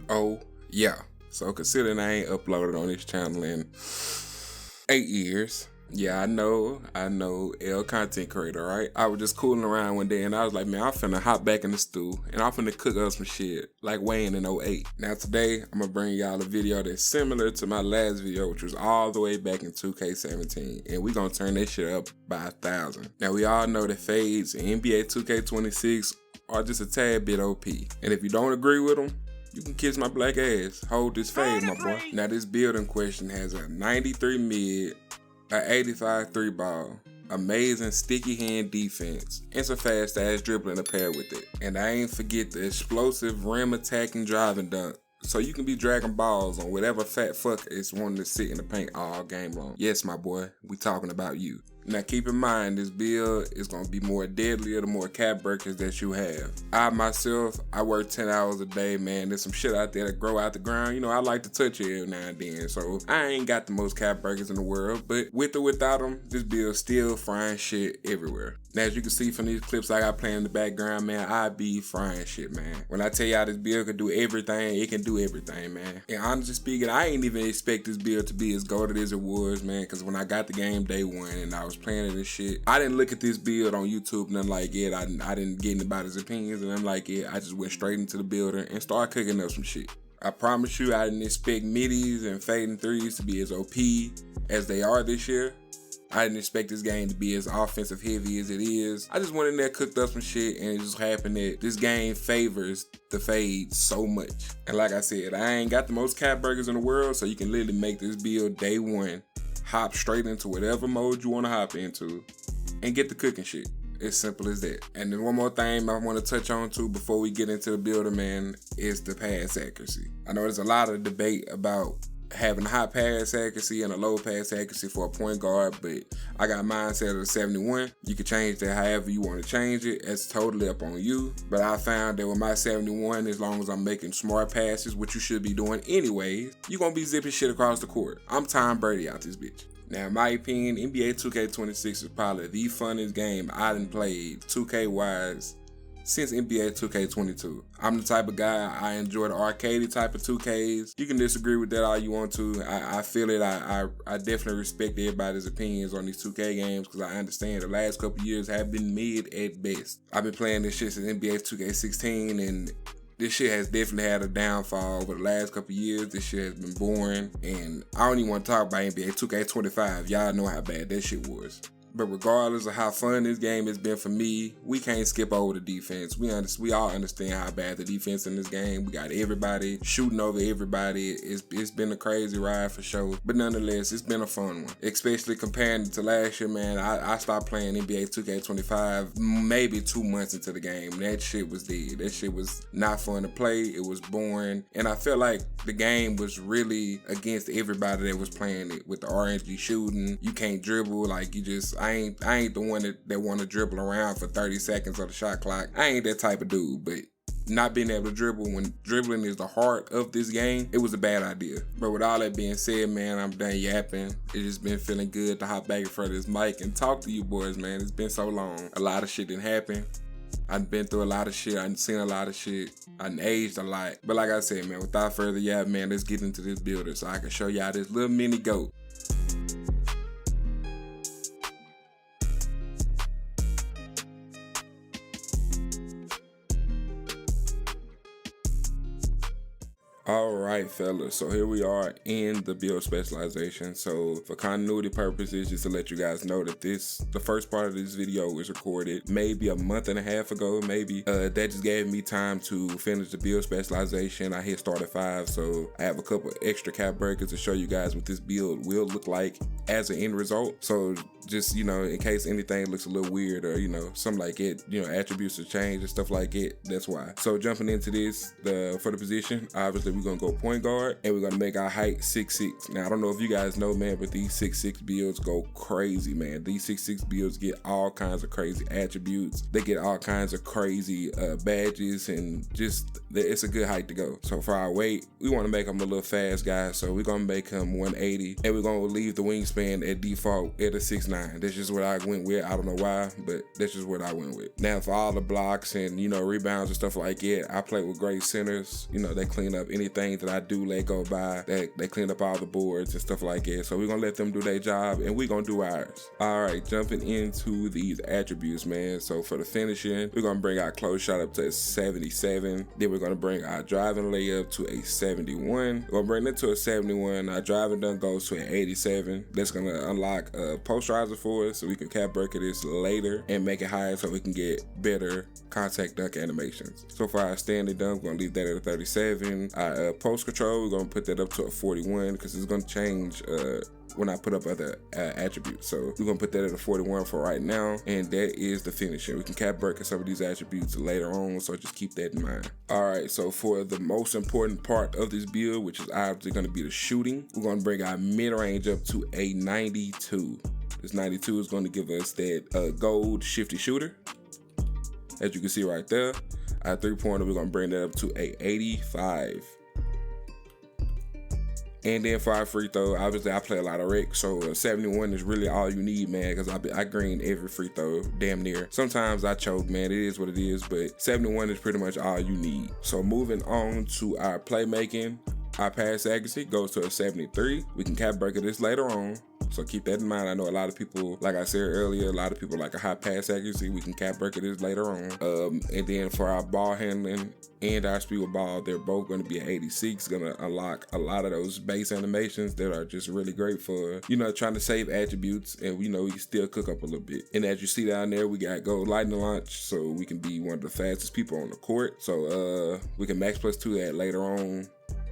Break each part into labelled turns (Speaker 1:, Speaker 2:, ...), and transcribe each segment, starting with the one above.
Speaker 1: Oh, yeah. So considering I ain't uploaded on this channel in 8 years. Yeah, I know, L content creator, right? I was just cooling around one day and I was like, man, I'm finna hop back in the stew and I'm finna cook up some shit like Wayne in '08. Now today, I'm gonna bring y'all a video that's similar to my last video, which was all the way back in 2K17. And we gonna turn that shit up by 1,000. Now we all know that fades in NBA 2K26 are just a tad bit OP. And if you don't agree with them, you can kiss my black ass. Hold this fade, my boy. Now this build in question has a 93 mid, a 85 3 ball, amazing sticky hand defense, and some fast ass dribbling to pair with it. And I ain't forget the explosive rim attacking driving dunk. So you can be dragging balls on whatever fat fuck is wanting to sit in the paint all game long. Yes, my boy, we talking about you. Now keep in mind, this build is going to be more deadlier the more cap breakers that you have. I myself, I work 10 hours a day, man. There's some shit out there that grow out the ground. You know, I like to touch it every now and then. So I ain't got the most cap breakers in the world, but with or without them, this build still frying shit everywhere. Now as you can see from these clips I got playing in the background, man, I be frying shit, man. When I tell y'all this build can do everything, it can do everything, man. And honestly speaking, I ain't even expect this build to be as goated as it was, man, because when I got the game day one and I was playing it and shit, I didn't look at this build on YouTube, nothing like it. I didn't get anybody's opinions and nothing like it. I just went straight into the builder and started cooking up some shit. I promise you, I didn't expect middies and fading threes to be as OP as they are this year. I didn't expect this game to be as offensive heavy as it is. I just went in there, cooked up some shit, and it just happened that this game favors the fade so much. And like I said, I ain't got the most cap burgers in the world, so you can literally make this build day one, hop straight into whatever mode you want to hop into, and get the cooking shit. It's simple as that. And then one more thing I want to touch on too before we get into the builder, man, is the pass accuracy. I know there's a lot of debate about having high pass accuracy and a low pass accuracy for a point guard, but I got mine set at a 71. You can change that however you want to change it. It's totally up on you. But I found that with my 71, as long as I'm making smart passes, which you should be doing anyways, you're going to be zipping shit across the court. I'm Tom Brady out this bitch. Now, in my opinion, NBA 2K26 is probably the funnest game I done played 2K-wise since NBA 2K22. I'm the type of guy, I enjoy the arcadey type of 2Ks. You can disagree with that all you want to. I feel it. I definitely respect everybody's opinions on these 2K games because I understand the last couple years have been mid at best. I've been playing this shit since NBA 2K16 and this shit has definitely had a downfall over the last couple years. This shit has been boring and I don't even want to talk about NBA 2K25. Y'all know how bad that shit was. But regardless of how fun this game has been for me, we can't skip over the defense. We all understand how bad the defense in this game. We got everybody shooting over everybody. It's been a crazy ride for sure. But nonetheless, it's been a fun one. Especially comparing to last year, man. I stopped playing NBA 2K25 maybe 2 months into the game. That shit was dead. That shit was not fun to play. It was boring. And I felt like the game was really against everybody that was playing it. With the RNG shooting, you can't dribble. Like you just... I ain't the one that want to dribble around for 30 seconds of the shot clock. I ain't that type of dude, but not being able to dribble when dribbling is the heart of this game, it was a bad idea. But with all that being said, man, I'm done yapping. It's just been feeling good to hop back in front of this mic and talk to you boys, man. It's been so long. A lot of shit didn't happen. I've been through a lot of shit. I've seen a lot of shit. I've aged a lot. But like I said, man, without further yap, man, let's get into this builder so I can show y'all this little mini goat. Alright fellas, so here we are in the build specialization. So for continuity purposes, just to let you guys know that the first part of this video was recorded maybe a month and a half ago, maybe. That just gave me time to finish the build specialization. I hit start at 5, so I have a couple extra cap breakers to show you guys what this build will look like as an end result. So just, you know, in case anything looks a little weird or, you know, something like it, you know, attributes will change and stuff like it, that's why. So jumping into this, for the position, obviously we're gonna go point guard and we're gonna make our height 6'6". Now I don't know if you guys know, man, but these 6'6" builds go crazy, man. These 6'6" builds get all kinds of crazy attributes. They get all kinds of crazy badges and just, it's a good height to go. So for our weight, we want to make him a little fast guy, so we're gonna make him 180 and we're gonna leave the wingspan at default at a 6'9". That's just what I went with. I don't know why, but that's just what I went with. Now for all the blocks and, you know, rebounds and stuff like it, I play with great centers. You know, they clean up any many things that I do let go by. They clean up all the boards and stuff like that. So we're gonna let them do their job and we're gonna do ours. All right, jumping into these attributes, man. So for the finishing, we're gonna bring our close shot up to a 77. Then we're gonna bring our driving layup to a 71. We're gonna bring that to a 71. Our driving dunk goes to an 87. That's gonna unlock a posterizer for us so we can cap break this later and make it higher so we can get better contact dunk animations. So for our standing dunk, we're gonna leave that at a 37. Our post control, we're gonna put that up to a 41 because it's gonna change when I put up other attributes. So we're gonna put that at a 41 for right now, and that is the finishing. We can cap break some of these attributes later on, so just keep that in mind. All right, so for the most important part of this build, which is obviously gonna be the shooting, we're gonna bring our mid-range up to a 92. This 92 is gonna give us that gold shifty shooter. As you can see right there, our 3-pointer, we're gonna bring that up to a 85. And then for our free throw, obviously I play a lot of rec, so a 71 is really all you need, man, because I green every free throw, damn near. Sometimes I choke, man, it is what it is, but 71 is pretty much all you need. So moving on to our playmaking, our pass accuracy goes to a 73. We can cap break this later on, so keep that in mind. I know a lot of people, like I said earlier, a lot of people like a high pass accuracy. We can cap break this later on. And then for our ball handling and our speed with ball, they're both going to be at 86. Going to unlock a lot of those base animations that are just really great for, trying to save attributes, and we can still cook up a little bit. And as you see down there, we got gold lightning launch, so we can be one of the fastest people on the court. So we can max +2 that later on,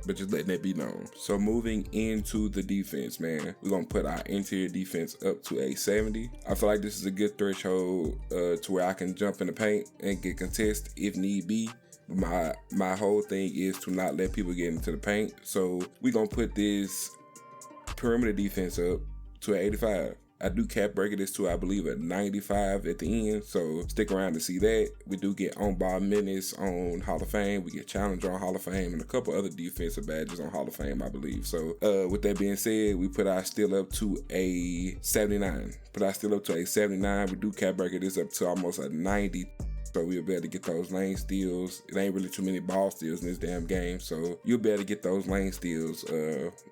Speaker 1: but just letting that be known. So moving into the defense, man, we're gonna put our interior defense up to a 70. I feel like this is a good threshold to where I can jump in the paint and get contest if need be. My whole thing is to not let people get into the paint. So we're gonna put this perimeter defense up to an 85. I do cap break this to, I believe, a 95 at the end, so stick around to see that. We do get on-ball minutes on Hall of Fame. We get challenger on Hall of Fame and a couple other defensive badges on Hall of Fame, I believe. So with that being said, we put our steal up to a 79. We do cap break this up to almost a 90. So we'll be able to get those lane steals. It ain't really too many ball steals in this damn game, so you'll be able to get those lane steals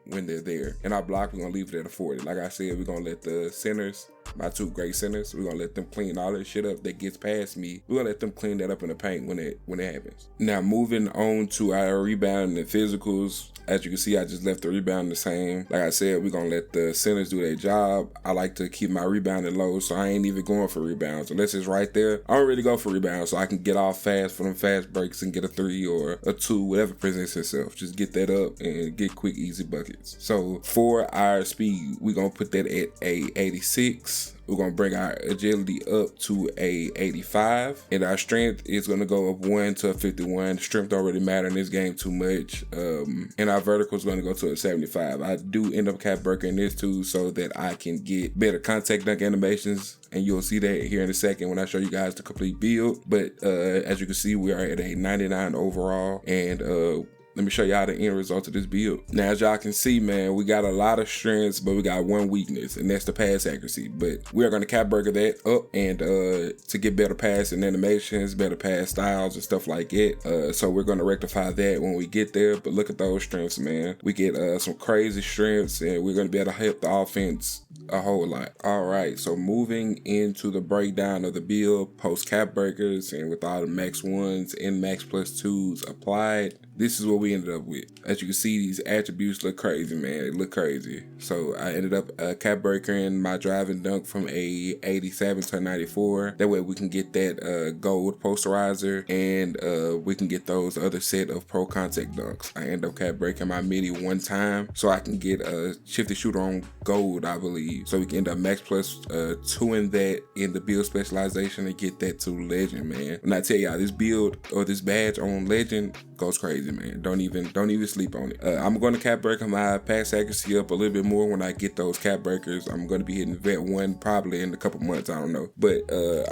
Speaker 1: when they're there. And our block, we're gonna leave it at a 40. Like I said, we're gonna let the centers, my two great centers, we're gonna let them clean all that shit up that gets past me. We're gonna let them clean that up in the paint when it happens. Now moving on to our rebounding and physicals. As you can see, I just left the rebound the same. Like I said, we're gonna let the centers do their job. I like to keep my rebounding low, so I ain't even going for rebounds. Unless it's right there, I don't really go for rebounds, so I can get off fast for them fast breaks and get a 3 or a 2, whatever presents itself. Just get that up and get quick, easy buckets. So for our speed, we're gonna put that at a 86. We're gonna bring our agility up to a 85, and our strength is gonna go up 1 to a 51. Strength don't really matter in this game too much. And our vertical is gonna go to a 75. I do end up cap breaking this too, so that I can get better contact dunk animations, and you'll see that here in a second when I show you guys the complete build. But as you can see, we are at a 99 overall, and let me show y'all the end result of this build. Now, as y'all can see, man, we got a lot of strengths, but we got one weakness, and that's the pass accuracy. But we are going to cap break that up, and to get better passing animations, better pass styles, and stuff like it. So we're going to rectify that when we get there. But look at those strengths, man. We get some crazy strengths, and we're going to be able to help the offense a whole lot. All right, so moving into the breakdown of the build, post cap breakers, and with all the max 1s and max +2s applied, this is what we ended up with. As you can see, these attributes look crazy, man. They look crazy. So I ended up cap breaking my driving dunk from a 87 to a 94. That way we can get that gold posterizer, and we can get those other set of pro contact dunks. I end up cap breaking my Middy 1 time, so I can get a shifty shooter on gold, I believe. So we can end up max +2 in that in the build specialization and get that to legend, man. When I tell y'all, this build or this badge on legend goes crazy, man. Don't even sleep on it. I'm going to cap break my pass accuracy up a little bit more when I get those cap breakers. I'm going to be hitting vet 1 probably in a couple months, I don't know. But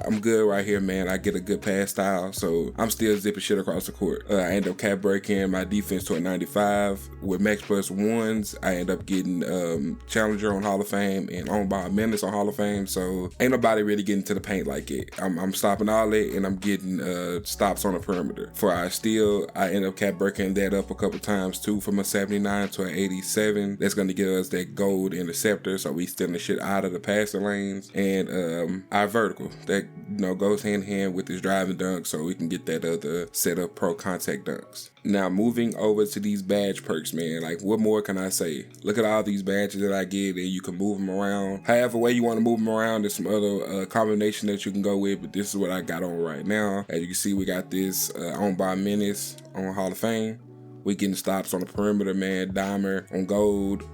Speaker 1: I'm good right here, man. I get a good pass style, so I'm still zipping shit across the court. I end up cap breaking my defense to a 95 with max +1s. I end up getting challenger on Hall of Fame and on-ball minutes on Hall of Fame. So ain't nobody really getting to the paint like it. I'm stopping all that, and I'm getting stops on the perimeter. For our steal, I end end up cap breaking that up a couple times too, from a 79 to an 87. That's going to give us that gold interceptor, so we stealing the shit out of the passing lanes, and our vertical that goes hand in hand with this driving dunk, so we can get that other set of pro contact dunks. Now moving over to these badge perks, man, like what more can I say? Look at all these badges that I get, and you can move them around however way you want to move them around. There's some other combination that you can go with, but this is what I got on right now. As you can see, we got this on by Menace on Hall of Fame. We getting stops on the perimeter, man. Dimer on gold.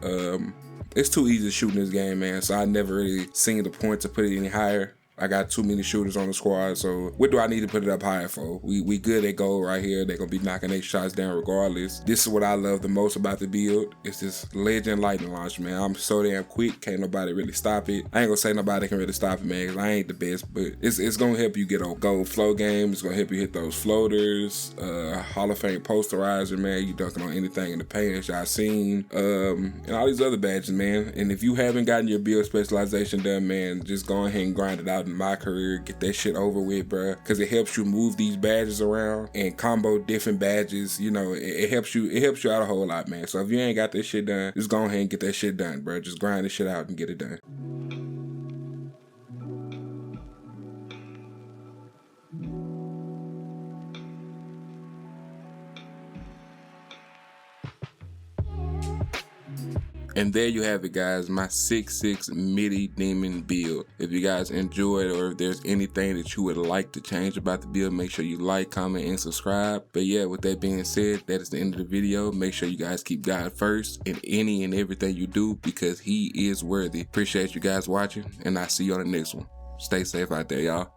Speaker 1: It's too easy to shoot in this game, man, so I never really seen the point to put it any higher. I got too many shooters on the squad, so what do I need to put it up higher for? We good at goal right here. They're gonna be knocking 8 shots down regardless. This is what I love the most about the build. It's this legend lightning launch, man. I'm so damn quick, can't nobody really stop it. I ain't gonna say nobody can really stop it, man, because I ain't the best, but it's gonna help you get a gold flow game. It's gonna help you hit those floaters. Hall of Fame posterizer, man. You dunking on anything in the paint that y'all seen. And all these other badges, man. And if you haven't gotten your build specialization done, man, just go ahead and grind it out in my career, get that shit over with, bruh, because it helps you move these badges around and combo different badges. It helps you out a whole lot, man. So if you ain't got this shit done, just go ahead and get that shit done, bruh. Just grind this shit out and get it done. And there you have it, guys, my 6'6" Middy Demon build. If you guys enjoyed, or if there's anything that you would like to change about the build, make sure you like, comment, and subscribe. But yeah, with that being said, that is the end of the video. Make sure you guys keep God first in any and everything you do, because he is worthy. Appreciate you guys watching, and I'll see you on the next one. Stay safe out there, y'all.